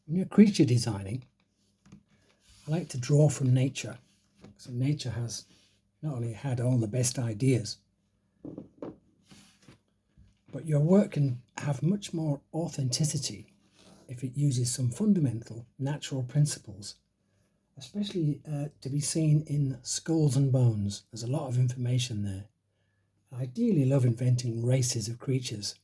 When you're creature designing, I like to draw from nature. So nature has not only had all the best ideas, but your work can have much more authenticity if it uses some fundamental natural principles, especially to be seen in skulls and bones. There's a lot of information there. I ideally love inventing races of creatures,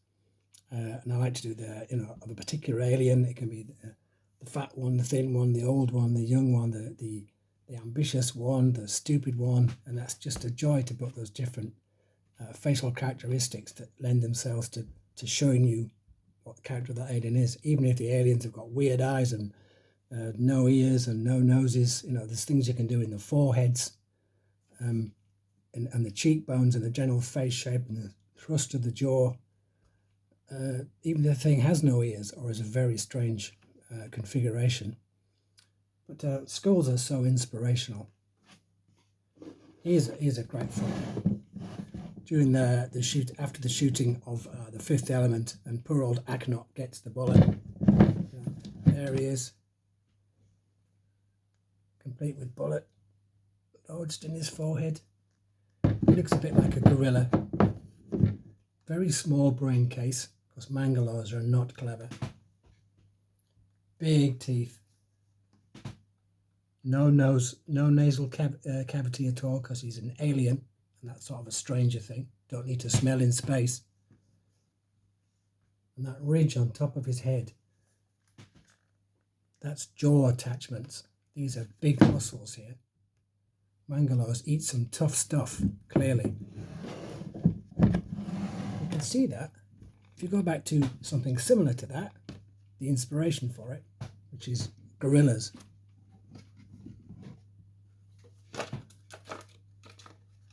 and I like to do of a particular alien. It can be the fat one, the thin one, the old one, the young one, the ambitious one, the stupid one, and that's just a joy to put those different facial characteristics that lend themselves to showing you what the character of that alien is. Even if the aliens have got weird eyes and no ears and no noses, there's things you can do in the foreheads and the cheekbones and the general face shape and the thrust of the jaw. Even if the thing has no ears or is a very strange configuration. But skulls are so inspirational. Here's a great photo. During the shoot, after the shooting of The Fifth Element, and poor old Akhenaten gets the bullet. There he is, complete with bullet lodged in his forehead. He looks a bit like a gorilla. Very small brain case, because Mangalores are not clever. Big teeth. No nose, no nasal cavity at all, because he's an alien, and that's sort of a stranger thing. Don't need to smell in space. And that ridge on top of his head, that's jaw attachments. These are big muscles here. Mangalores eat some tough stuff, clearly. You can see that. If you go back to something similar to that, the inspiration for it, which is gorillas.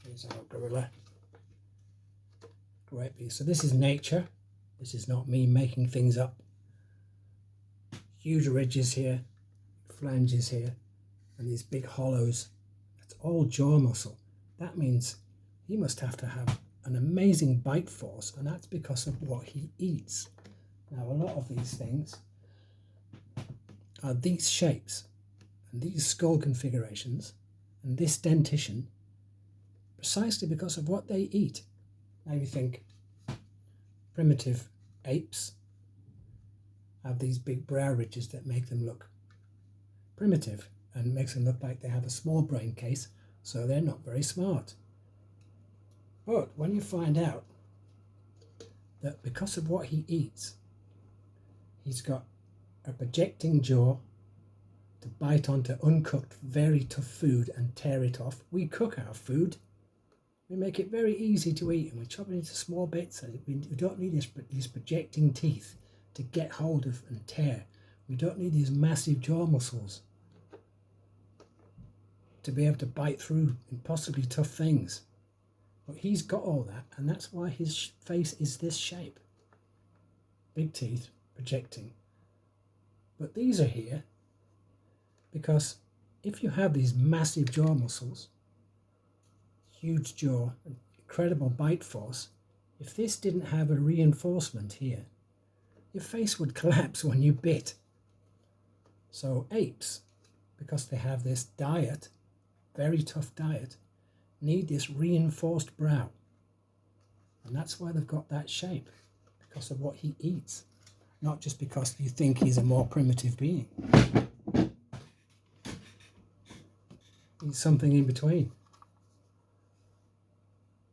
Here's our gorilla. Great piece. So this is nature. This is not me making things up. Huge ridges here, flanges here, and these big hollows. That's all jaw muscle. That means he must have to have an amazing bite force, and that's because of what he eats. Now, a lot of these things are these shapes and these skull configurations and this dentition precisely because of what they eat. Now you think primitive apes have these big brow ridges that make them look primitive and makes them look like they have a small brain case, so they're not very smart. But when you find out that because of what he eats, he's got a projecting jaw to bite onto uncooked, very tough food and tear it off. We cook our food. We make it very easy to eat, and we chop it into small bits. We don't need these projecting teeth to get hold of and tear. We don't need these massive jaw muscles to be able to bite through impossibly tough things. But he's got all that, and that's why his face is this shape. Big teeth, projecting. But these are here because if you have these massive jaw muscles, huge jaw, incredible bite force, if this didn't have a reinforcement here, your face would collapse when you bit. So apes, because they have this diet, very tough diet, need this reinforced brow. And that's why they've got that shape, because of what he eats, not just because you think he's a more primitive being. He's something in between.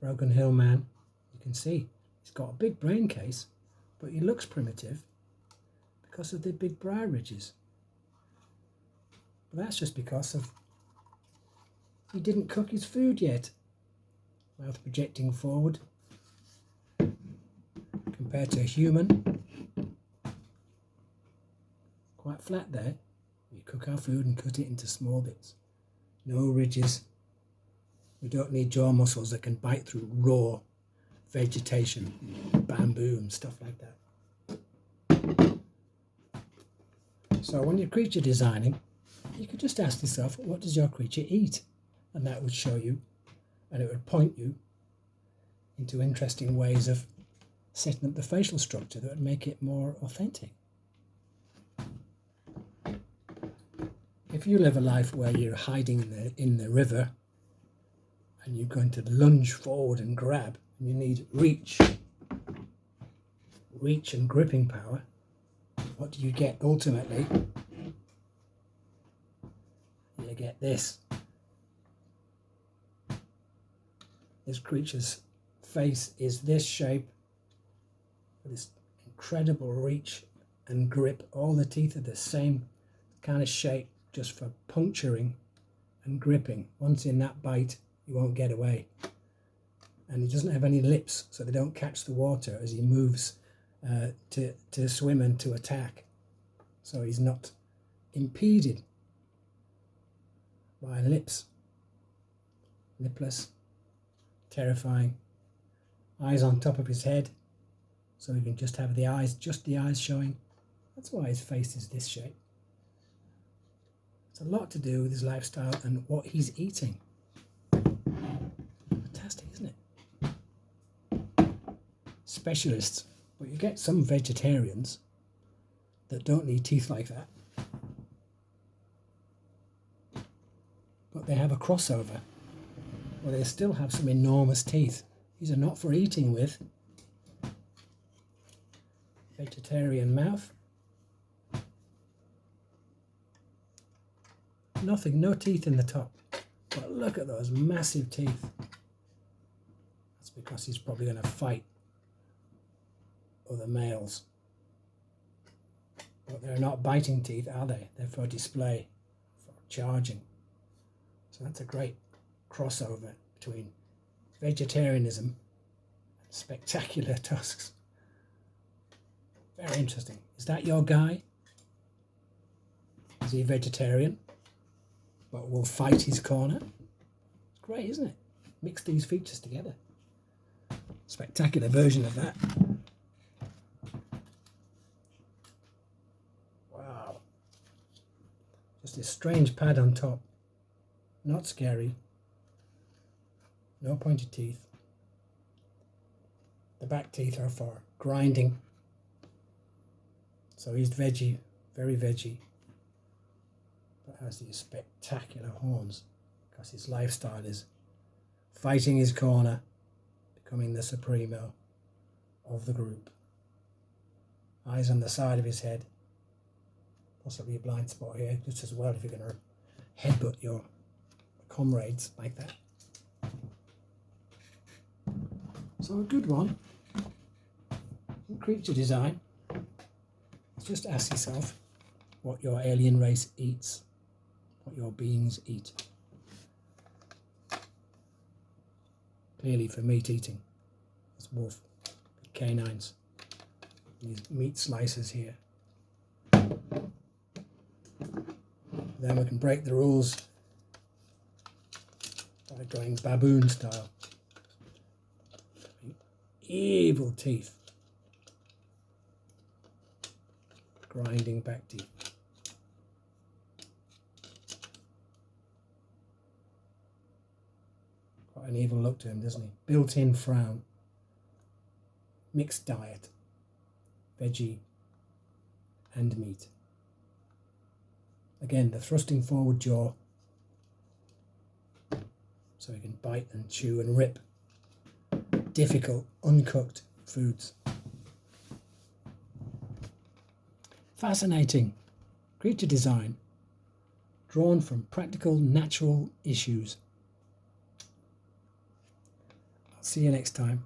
Broken Hill Man, you can see, he's got a big brain case, but he looks primitive because of the big brow ridges. But that's just because of he didn't cook his food yet. Mouth projecting forward compared to a human. Quite flat there. We cook our food and cut it into small bits. No ridges. We don't need jaw muscles that can bite through raw vegetation, bamboo and stuff like that. So when you're creature designing, you could just ask yourself, what does your creature eat? And that would show you, and it would point you into interesting ways of setting up the facial structure that would make it more authentic. if you live a life where you're hiding in the river and you're going to lunge forward and grab, and you need reach and gripping power, what do you get ultimately? You get this. This creature's face is this shape, with this incredible reach and grip. All the teeth are the same kind of shape, just for puncturing and gripping. Once in that bite, you won't get away. And he doesn't have any lips, so they don't catch the water as he moves to swim and to attack. So he's not impeded by lips. Lipless, terrifying. Eyes on top of his head, so he can just have the eyes showing. That's why his face is this shape. It's a lot to do with his lifestyle and what he's eating. Fantastic, isn't it? Specialists. But you get some vegetarians that don't need teeth like that. But they have a crossover where they still have some enormous teeth. These are not for eating with. Vegetarian mouth. Nothing, no teeth in the top. But look at those massive teeth. That's because he's probably going to fight other males. But they're not biting teeth, are they? They're for display, for charging. So that's a great crossover between vegetarianism and spectacular tusks. Very interesting. Is that your guy? Is he a vegetarian, but will fight his corner? It's great, isn't it? Mix these features together. Spectacular version of that. Wow. Just this strange pad on top. Not scary. No pointed teeth. The back teeth are for grinding. So he's veggie, very veggie, but has these spectacular horns because his lifestyle is fighting his corner, becoming the supremo of the group. Eyes on the side of his head, possibly a blind spot here, just as well if you're going to headbutt your comrades like that. So a good one. Creature design. Just ask yourself what your alien race eats, what your beings eat. Clearly for meat eating, it's wolf, canines, these meat slices here. Then we can break the rules by going baboon style. Evil teeth. Grinding back teeth. Quite an evil look to him, doesn't he? Built-in frown. Mixed diet. Veggie and meat. Again, the thrusting forward jaw, so he can bite and chew and rip difficult, uncooked foods. Fascinating creature design, drawn from practical, natural issues. I'll see you next time.